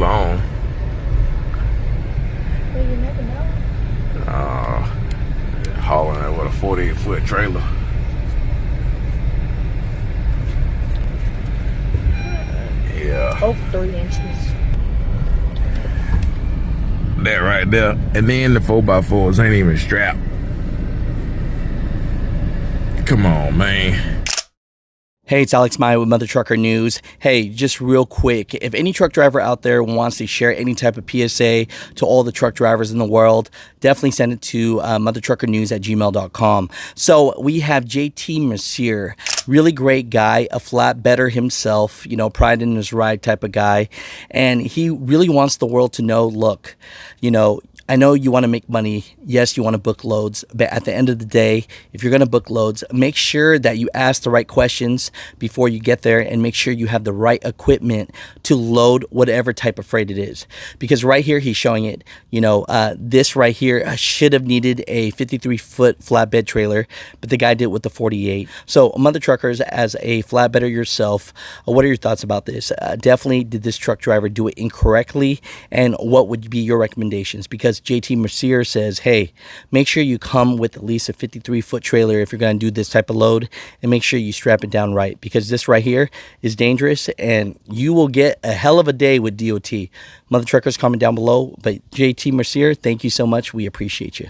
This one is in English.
long. Well, you never know. Hauling it with a 48-foot trailer. Yeah. Over 3 inches. That right there. And then the 4x4s ain't even strapped. Come on, man. Hey, it's Alex Maya with Mother Trucker News. Hey, just real quick, if any truck driver out there wants to share any type of PSA to all the truck drivers in the world, definitely send it to mothertruckernews@gmail.com. So we have JT Mercier, really great guy, a flatbedder himself, you know, pride in his ride type of guy. And he really wants the world to know, look, you know, I know you want to make money. Yes, you want to book loads. But at the end of the day, if you're going to book loads, make sure that you ask the right questions before you get there and make sure you have the right equipment to load whatever type of freight it is. Because right here, he's showing it, you know, this right here should have needed a 53-foot flatbed trailer, but the guy did it with the 48. So Mother Truckers, as a flatbedder yourself, what are your thoughts about this? Definitely, did this truck driver do it incorrectly? And what would be your recommendations? Because JT Mercier says, hey, make sure you come with at least a 53-foot trailer if you're going to do this type of load, and make sure you strap it down right, because this right here is dangerous and you will get a hell of a day with DOT. Mother Truckers, comment down below. But JT Mercier, thank you so much. We appreciate you.